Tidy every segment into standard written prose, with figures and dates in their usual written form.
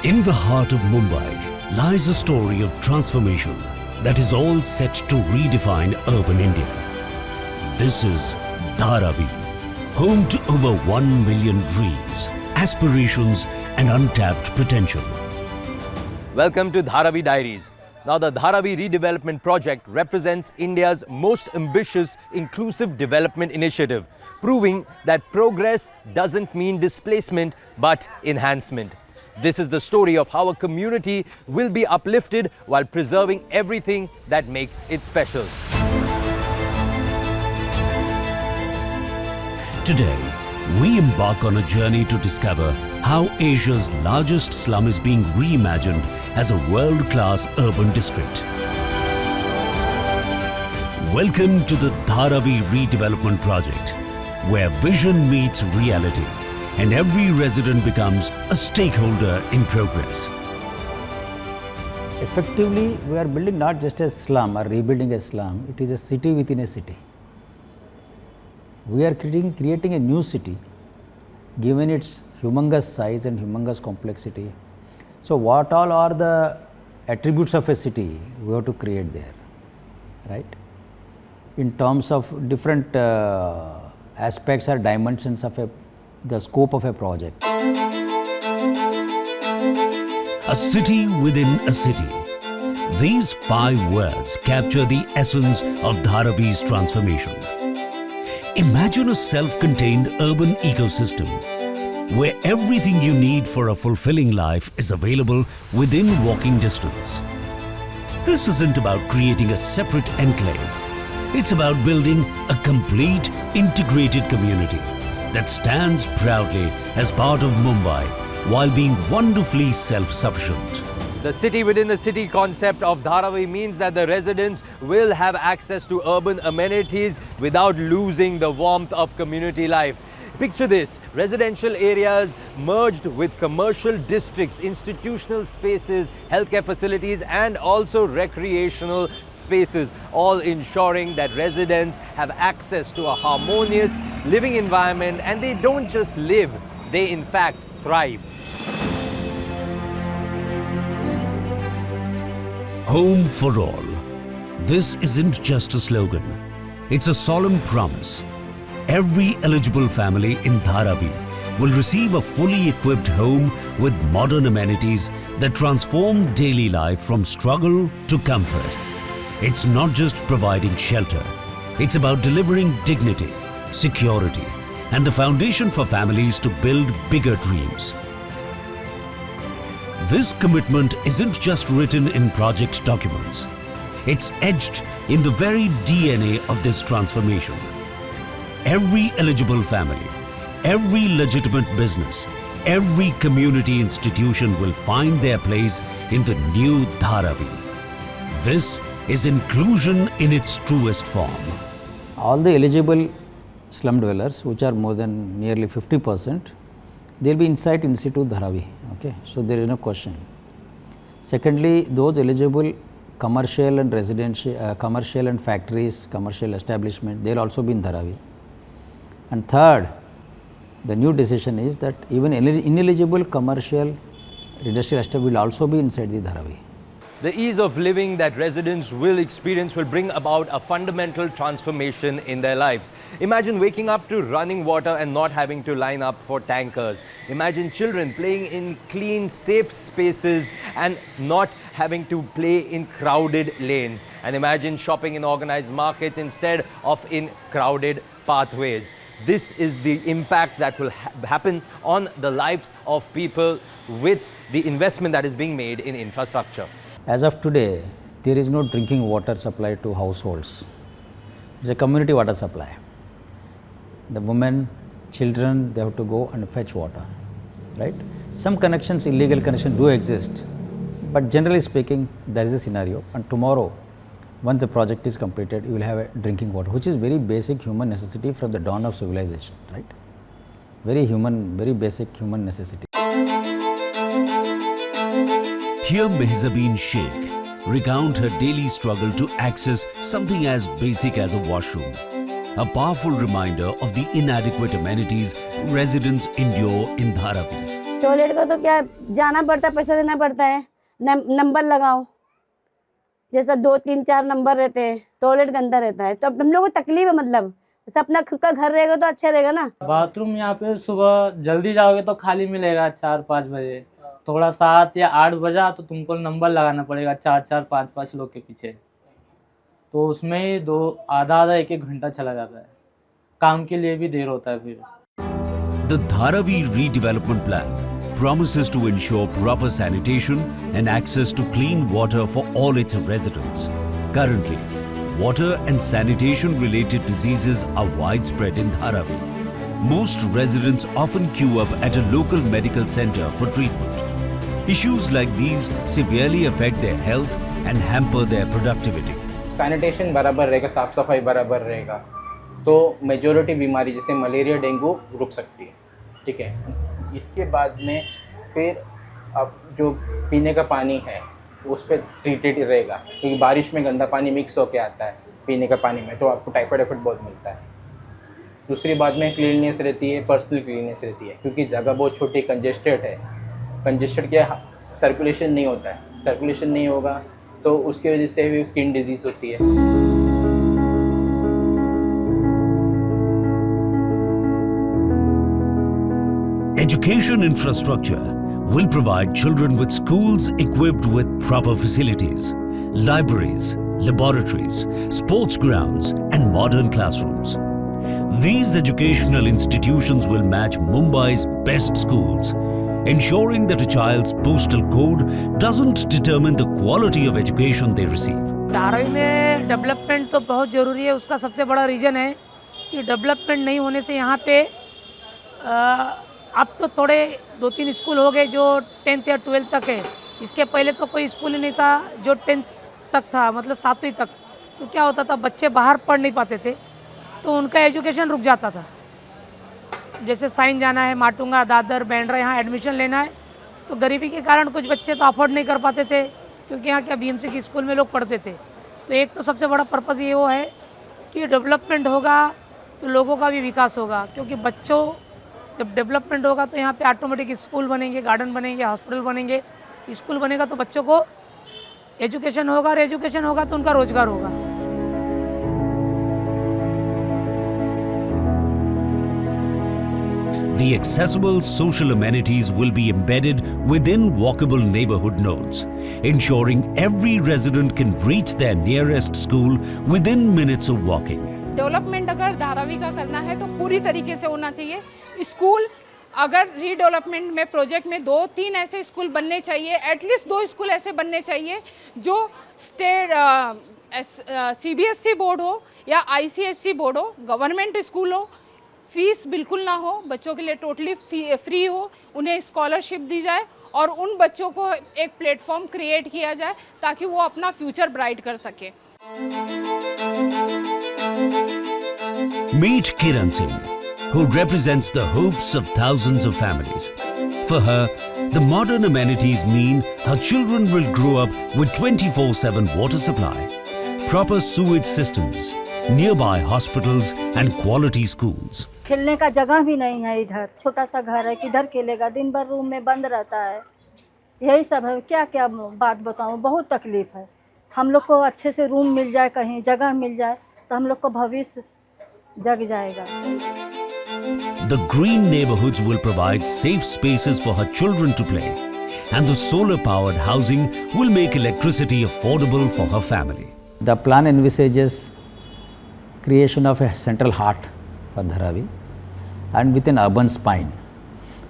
In the heart of Mumbai lies a story of transformation that is all set to redefine urban India. This is Dharavi, home to over 1 million dreams, aspirations and untapped potential. Welcome to Dharavi Diaries. Now, the Dharavi Redevelopment project represents India's most ambitious inclusive development initiative, proving that progress doesn't mean displacement but enhancement. This is the story of how a community will be uplifted while preserving everything that makes it special. Today, we embark on a journey to discover how Asia's largest slum is being reimagined as a world-class urban district. Welcome to the Dharavi Redevelopment project, where vision meets reality and every resident becomes a stakeholder in progress. Effectively, we are building not just a slum or rebuilding a slum, it is a city within a city. We are creating a new city given its humongous size and humongous complexity. So, what all are the attributes of a city we have to create there, right? In terms of different aspects or dimensions of the scope of a project. A city within a city. These 5 words capture the essence of Dharavi's transformation. Imagine a self-contained urban ecosystem where everything you need for a fulfilling life is available within walking distance. This isn't about creating a separate enclave. It's about building a complete, integrated community that stands proudly as part of Mumbai while being wonderfully self-sufficient. The city within the city concept of Dharavi means that the residents will have access to urban amenities without losing the warmth of community life. Picture this, residential areas merged with commercial districts, institutional spaces, healthcare facilities and also recreational spaces, all ensuring that residents have access to a harmonious living environment and they don't just live, they in fact thrive. Home for all. This isn't just a slogan, it's a solemn promise. Every eligible family in Dharavi will receive a fully equipped home with modern amenities that transform daily life from struggle to comfort. It's not just providing shelter, it's about delivering dignity, security, and the foundation for families to build bigger dreams. This commitment isn't just written in project documents, it's etched in the very DNA of this transformation. Every eligible family, every legitimate business, every community institution will find their place in the new Dharavi. This is inclusion in its truest form. All the eligible slum dwellers, which are more than nearly 50%, they will be inside in situ Dharavi. Okay? So, there is no question. Secondly, those eligible commercial and residential, commercial and factories, commercial establishment, they will also be in Dharavi. And third, the new decision is that even ineligible commercial industrial estate will also be inside the Dharavi. The ease of living that residents will experience will bring about a fundamental transformation in their lives. Imagine waking up to running water and not having to line up for tankers. Imagine children playing in clean, safe spaces and not having to play in crowded lanes. And imagine shopping in organized markets instead of in crowded pathways. This is the impact that will happen on the lives of people with the investment that is being made in infrastructure. As of today, there is no drinking water supply to households. It's a community water supply. The women, children, they have to go and fetch water, right? Some connections, illegal connections do exist, but generally speaking, there is a scenario. And tomorrow, once the project is completed, you will have a drinking water, which is very basic human necessity from the dawn of civilization, right? Very human, very basic human necessity. Here Mehzabeen Sheikh recount her daily struggle to access something as basic as a washroom. A powerful reminder of the inadequate amenities residents endure in Dharavi. Toilet का तो क्या जाना पड़ता है, पैसा देना पड़ता है, नंबर लगाओ, जैसा 2 3 4 नंबर रहते हैं, टॉयलेट गंदा रहता है तो हम लोग को तकलीफ है। मतलब जैसे अपना खुद का घर रहेगा तो अच्छा रहेगा ना। बाथरूम यहाँ पे सुबह जल्दी जाओगे तो खाली मिलेगा 4-5 बजे, थोड़ा 7 या 8 बजा तो तुमको नंबर लगाना पड़ेगा 4-4 5-5 लोग के पीछे, तो उसमें ही आधा 1-1 घंटा चला जाता है, काम के लिए भी देर होता है फिर। The Dharavi Redevelopment Plan promises to ensure proper sanitation and access to clean water for all its residents. Currently, water and sanitation related diseases are widespread in Dharavi. Most residents often queue up at a local medical center for treatment. Issues like these severely affect their health and hamper their productivity. Sanitation बराबर रहेगा, साफ़ सफाई बराबर रहेगा तो majority बीमारी जैसे malaria dengue रुक सकती है, ठीक है। इसके बाद में फिर अब जो पीने का पानी है उस पर ट्रीटेड रहेगा, क्योंकि बारिश में गंदा पानी मिक्स होके आता है पीने का पानी में, तो आपको टाइफाइड बहुत मिलता है। दूसरी बात में क्लीननेस रहती है, पर्सनल क्लीननेस रहती है, क्योंकि जगह बहुत छोटी कंजेस्टेड है। कंजेस्टेड क्या, सर्कुलेशन नहीं होता है, सर्कुलेशन नहीं होगा तो उसकी वजह से भी स्किन डिजीज़ होती है। Education infrastructure will provide children with schools equipped with proper facilities, libraries, laboratories, sports grounds, and modern classrooms. These educational institutions will match Mumbai's best schools, ensuring that a child's postal code doesn't determine the quality of education they receive. Dharavi में development तो बहुत ज़रूरी है। उसका सबसे बड़ा reason है कि डेवलपमेंट नहीं होने से यहाँ पे अब तो थोड़े 2-3 स्कूल हो गए जो 10th या 12th तक है। इसके पहले तो कोई स्कूल ही नहीं था जो 10th तक था, मतलब 7वीं तक। तो क्या होता था, बच्चे बाहर पढ़ नहीं पाते थे तो उनका एजुकेशन रुक जाता था। जैसे साइन जाना है, माटुंगा, दादर, बैंड्रा, यहाँ एडमिशन लेना है तो गरीबी के कारण कुछ बच्चे तो अफोर्ड नहीं कर पाते थे, क्योंकि यहाँ क्या बीएमसी की स्कूल में लोग पढ़ते थे। तो एक तो सबसे बड़ा पर्पज़ ये वो है कि डेवलपमेंट होगा तो लोगों का भी विकास होगा, क्योंकि बच्चों जब डेवलपमेंट होगा तो यहाँ पे ऑटोमेटिक स्कूल बनेंगे, गार्डन बनेंगे, हॉस्पिटल बनेंगे। स्कूल बनेगा तो बच्चों को एजुकेशन होगा और एजुकेशन होगा तो उनका रोजगार होगा। The accessible social amenities will be embedded within walkable neighborhood nodes, ensuring every resident can reach their nearest school within minutes of walking. Development अगर धारावी का करना है तो पूरी तरीके से होना चाहिए। स्कूल अगर रीडेवलपमेंट में प्रोजेक्ट में 2-3 ऐसे स्कूल बनने चाहिए, एटलीस्ट 2 स्कूल ऐसे बनने चाहिए जो स्टेट CBSE बोर्ड हो या ICSE बोर्ड हो, गवर्नमेंट स्कूल हो, फीस बिल्कुल ना हो, बच्चों के लिए टोटली फ्री हो, उन्हें स्कॉलरशिप दी जाए और उन बच्चों को एक प्लेटफॉर्म क्रिएट किया जाए ताकि वो अपना फ्यूचर ब्राइट कर सके। Meet Kiran Singh, who represents the hopes of thousands of families. For her, the modern amenities mean her children will grow up with 24/7 water supply, proper sewage systems, nearby hospitals and quality schools. खेलने का जगह भी नहीं है इधर, छोटा सा घर है, किधर खेलेगा, दिन भर रूम में बंद रहता है। यही सब है, क्या क्या बात बताऊँ, बहुत तकलीफ है। हम लोग को अच्छे से रूम मिल जाए, कहीं जगह मिल जाए तो हम लोग को भविष्य जग जाएगा। The green neighborhoods will provide safe spaces for her children to play, and the solar-powered housing will make electricity affordable for her family. The plan envisages creation of a central heart for Dharavi and with an urban spine,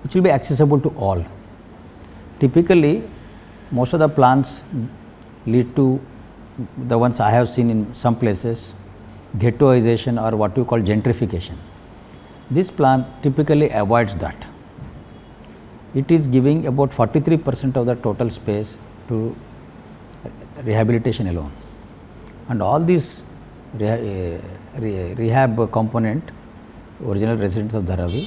which will be accessible to all. Typically, most of the plans lead to the ones I have seen in some places, ghettoization or what you call gentrification. This plan typically avoids that. It is giving about 43% of the total space to rehabilitation alone, and all these rehab component, original residents of Dharavi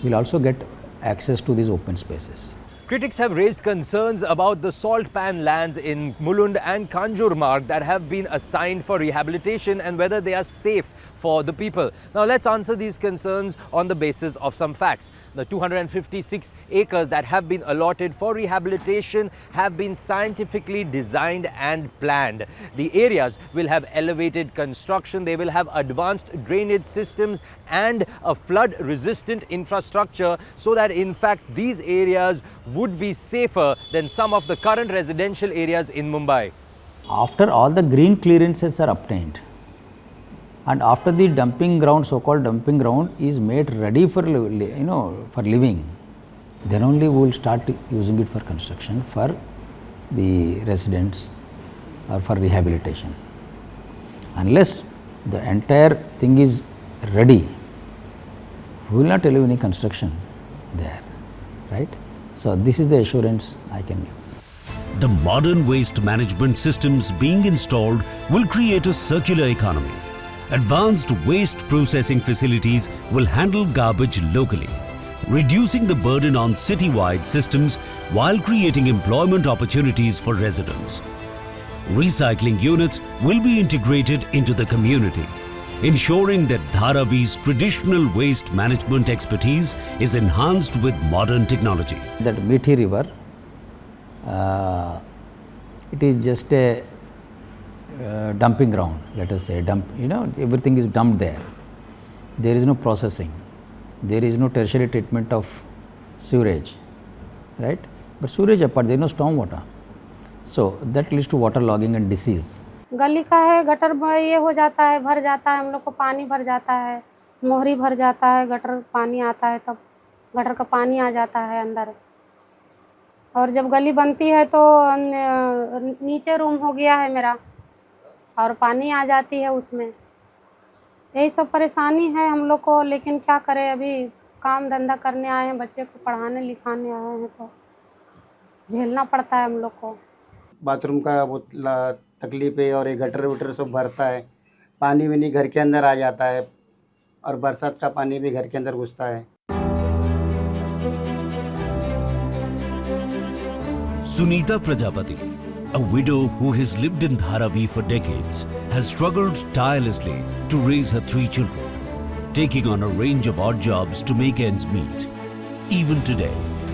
will also get access to these open spaces. Critics have raised concerns about the salt pan lands in Mulund and Kanjurmarg that have been assigned for rehabilitation and whether they are safe for the people. Now let's answer these concerns on the basis of some facts. The 256 acres that have been allotted for rehabilitation have been scientifically designed and planned. The areas will have elevated construction, they will have advanced drainage systems and a flood resistant infrastructure, so that in fact these areas would be safer than some of the current residential areas in Mumbai. After all the green clearances are obtained and after the dumping ground, so-called dumping ground is made ready for for living, then only we will start using it for construction for the residents or for rehabilitation. Unless the entire thing is ready, we will not allow any construction there, right? So this is the assurance I can give. The modern waste management systems being installed will create a circular economy. Advanced waste processing facilities will handle garbage locally, reducing the burden on city-wide systems while creating employment opportunities for residents. Recycling units will be integrated into the community, ensuring that Dharavi's traditional waste management expertise is enhanced with modern technology. That Mithi river, it is just a dumping ground, let us say, everything is dumped there. There is no processing, there is no tertiary treatment of sewage, right? But sewage apart, there is no storm water. So that leads to water logging and disease. गली का है, gutter ये हो जाता है, भर जाता है, हम लोग को पानी भर जाता है, मोहरी भर जाता है, गटर पानी आता है, तब गटर का पानी आ जाता है अंदर। और जब गली बनती है तो नीचे रूम हो गया है मेरा और पानी आ जाती है उसमें। यही सब परेशानी है हम लोग को, लेकिन क्या करें, अभी काम धंधा करने आए हैं, बच्चे को पढ़ाने लिखाने आए हैं तो झेलना पड़ता है हम लोग को। बाथरूम का बहुत तकलीफ है और ये गटर वटर सब भरता है, पानी वानी घर के अंदर आ जाता है और बरसात का पानी भी घर के अंदर घुसता है। Sunita Prajapati, a widow who has lived in Dharavi for decades, has struggled tirelessly to raise her 3 children, taking on a range of odd jobs to make ends meet. Even today,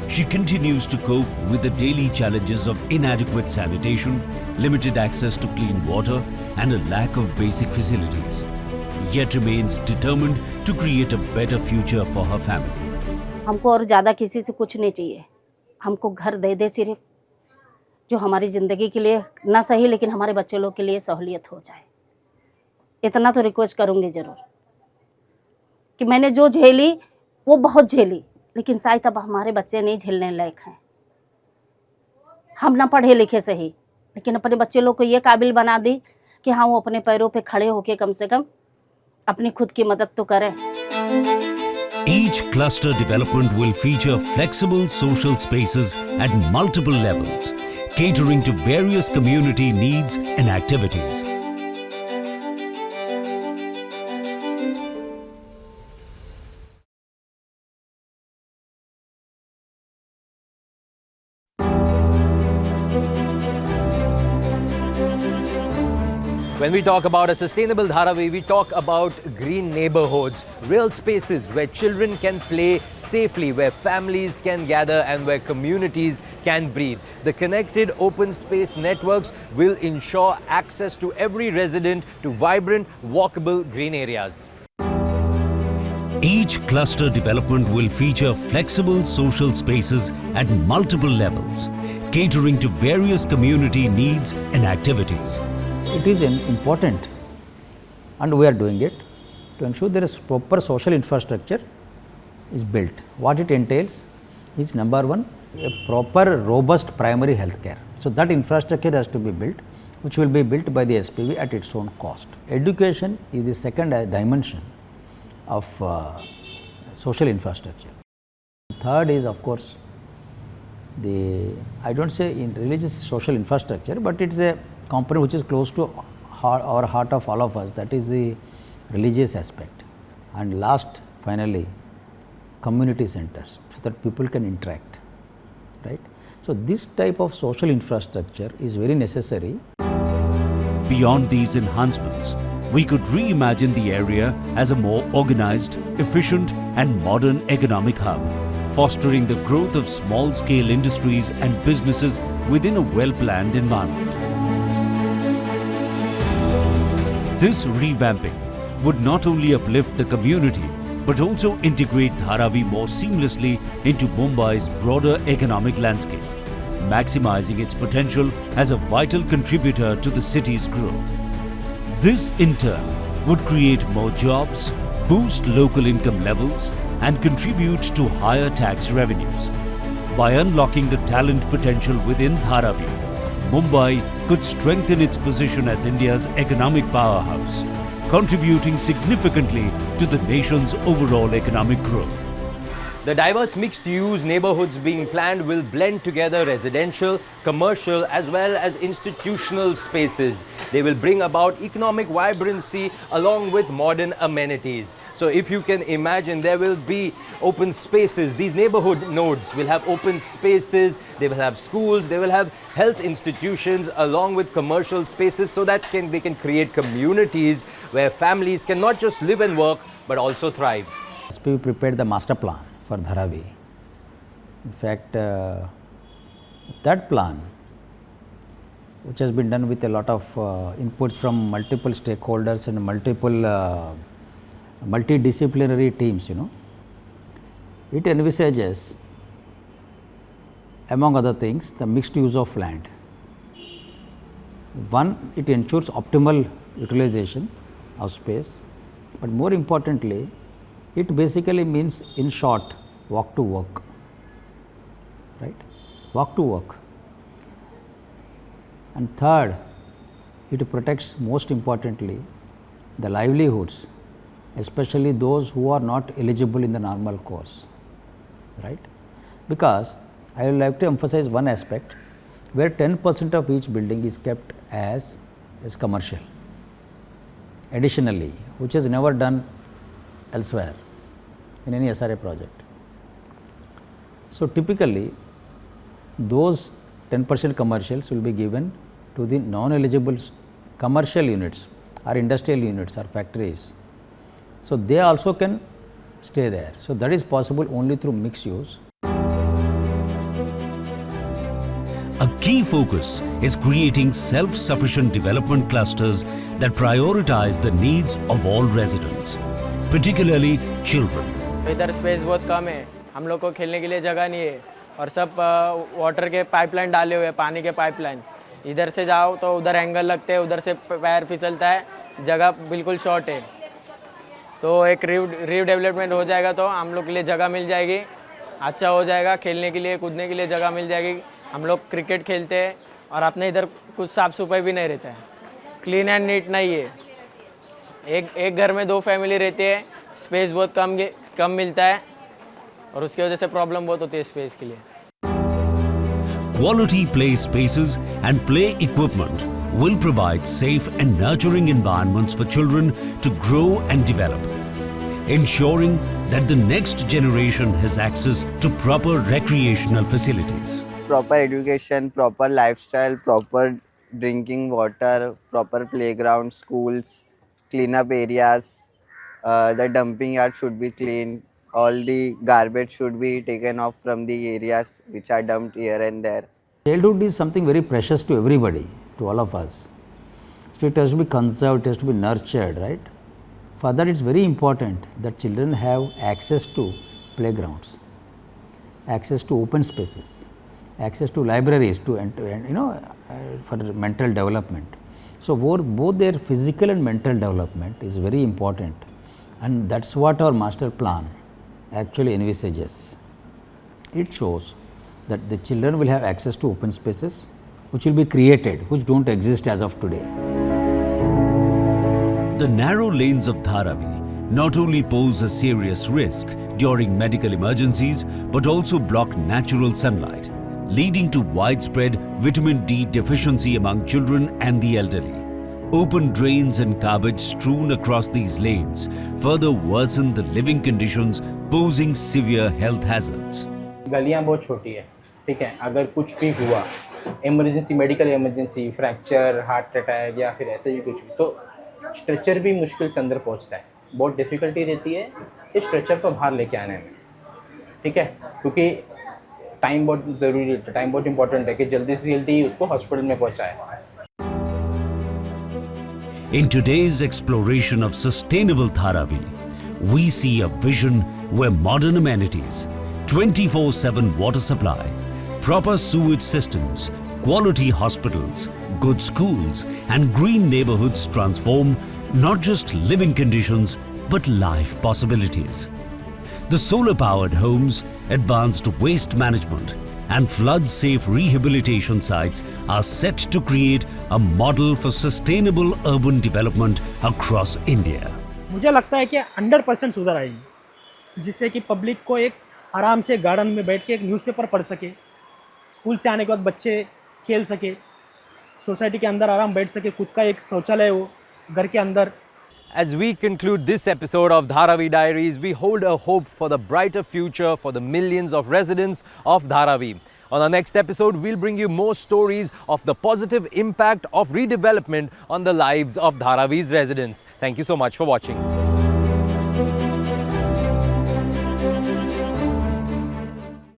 she continues to cope with the daily challenges of inadequate sanitation, limited access to clean water, and a lack of basic facilities, yet remains determined to create a better future for her family. हमको और ज़्यादा किसी से कुछ नहीं चाहिए, हमको घर दे दे सिर्फ, जो हमारी ज़िंदगी के लिए ना सही लेकिन हमारे बच्चे लोग के लिए सहूलियत हो जाए। इतना तो रिक्वेस्ट करूँगी ज़रूर कि मैंने जो झेली वो बहुत झेली, लेकिन शायद अब हमारे बच्चे नहीं झेलने लायक हैं। हम ना पढ़े लिखे सही, लेकिन अपने बच्चे लोग को ये काबिल बना दी कि हाँ वो अपने पैरों पे खड़े होके कम से कम अपनी खुद की मदद तो करें। Each cluster development will feature flexible social spaces at multiple levels, catering to various community needs and activities. When we talk about a sustainable Dharavi, we talk about green neighborhoods, real spaces where children can play safely, where families can gather and where communities can breathe. The connected open space networks will ensure access to every resident to vibrant, walkable green areas. Each cluster development will feature flexible social spaces at multiple levels, catering to various community needs and activities. It is important, and we are doing it, to ensure there is proper social infrastructure is built. What it entails is, number one, a proper robust primary health care. So that infrastructure has to be built, which will be built by the SPV at its own cost. Education is the second dimension of social infrastructure. Third is, of course, I don't say in religious social infrastructure, but it's a component which is close to heart of all of us, that is the religious aspect. And last, finally, community centers, so that people can interact, right? So this type of social infrastructure is very necessary. Beyond these enhancements, we could reimagine the area as a more organized, efficient and modern economic hub, fostering the growth of small-scale industries and businesses within a well-planned environment. This revamping would not only uplift the community but also integrate Dharavi more seamlessly into Mumbai's broader economic landscape, maximizing its potential as a vital contributor to the city's growth. This in turn would create more jobs, boost local income levels and contribute to higher tax revenues. By unlocking the talent potential within Dharavi, Mumbai could strengthen its position as India's economic powerhouse, contributing significantly to the nation's overall economic growth. The diverse mixed-use neighborhoods being planned will blend together residential, commercial as well as institutional spaces. They will bring about economic vibrancy along with modern amenities. So if you can imagine, there will be open spaces. These neighborhood nodes will have open spaces, they will have schools, they will have health institutions along with commercial spaces so that they can create communities where families can not just live and work but also thrive. We prepared the master plan for Dharavi. In fact, that plan, which has been done with a lot of inputs from multiple stakeholders and multiple multidisciplinary teams, it envisages, among other things, the mixed use of land. One, it ensures optimal utilization of space, but more importantly, it basically means, in short, walk to work, right? Walk to work. And third, it protects, most importantly, the livelihoods, especially those who are not eligible in the normal course, right? Because I would like to emphasize one aspect where 10% of each building is kept as commercial additionally, which is never done elsewhere in any SRA project. So typically, those 10% commercials will be given to the non-eligible commercial units or industrial units or factories. So they also can stay there. So that is possible only through mixed use. A key focus is creating self-sufficient development clusters that prioritize the needs of all residents, particularly children. इधर space बहुत कम है, हम लोग को खेलने के लिए जगह नहीं है और सब वाटर के पाइपलाइन डाले हुए हैं, पानी के पाइपलाइन. इधर से जाओ तो उधर एंगल लगते हैं, उधर से पैर फिसलता है, जगह बिल्कुल शॉर्ट है. तो एक रीडेवलपमेंट हो जाएगा तो हम लोग के लिए जगह मिल जाएगी, अच्छा हो जाएगा, खेलने के लिए कूदने के लिए जगह मिल जाएगी. हम लोग क्रिकेट खेलते हैं और अपने इधर कुछ साफ़ सफाई भी नहीं रहता है, क्लीन एंड नीट नहीं है. एक घर में 2 फैमिली रहती है, स्पेस बहुत कम मिलता है और उसकी वजह से प्रॉब्लम बहुत होती है स्पेस के लिए. Quality play spaces and play equipment will provide safe and nurturing environments for children to grow and develop, ensuring that the next generation has access to proper recreational facilities. Proper education, proper lifestyle, proper drinking water, proper playground, schools, clean up areas, the dumping yard should be clean, all the garbage should be taken off from the areas which are dumped here and there. Childhood is something very precious to everybody, to all of us. So it has to be conserved, it has to be nurtured, right? For that, it's very important that children have access to playgrounds, access to open spaces, access to libraries, for mental development. So both their physical and mental development is very important, and that's what our master plan actually envisages. It shows that the children will have access to open spaces which will be created, which don't exist as of today. The narrow lanes of Dharavi not only pose a serious risk during medical emergencies but also block natural sunlight, leading to widespread vitamin D deficiency among children and the elderly. Open drains and garbage strewn across these lanes further worsen the living conditions, posing severe health hazards. गलियाँ बहुत छोटी है, ठीक है. अगर कुछ भी हुआ, emergency, medical emergency, fracture, heart attack या फिर ऐसे भी कुछ, तो स्ट्रेचर भी मुश्किल से अंदर पहुंचता है, बहुत डिफ़िकल्टी रहती है इस स्ट्रेचर को बाहर लेके आने में, ठीक है, क्योंकि टाइम बहुत ज़रूरी है, टाइम बहुत इंपॉर्टेंट है कि जल्दी से जल्दी उसको हॉस्पिटल में पहुंचाए. In today's exploration of sustainable Dharavi, we see a vision where modern amenities, 24/7 water supply, proper sewage systems, quality hospitals, good schools and green neighborhoods transform not just living conditions but life possibilities. The solar-powered homes, advanced waste management and flood-safe rehabilitation sites are set to create a model for sustainable urban development across India. मुझे लगता है कि 100% सुधार आएगी, जिससे कि public को एक आराम से गार्डन में बैठ के एक न्यूज़पेपर पढ़ सके, स्कूल से आने के बाद बच्चे खेल सके, सोसाइटी के अंदर आराम बैठ सके, खुद का एक शौचालय हो घर के अंदर. As we conclude this episode of Dharavi Diaries, we hold a hope for the brighter future for the millions of residents of Dharavi. On our next episode, we'll bring you more stories of the positive impact of redevelopment on the lives of Dharavi's residents. Thank you so much for watching.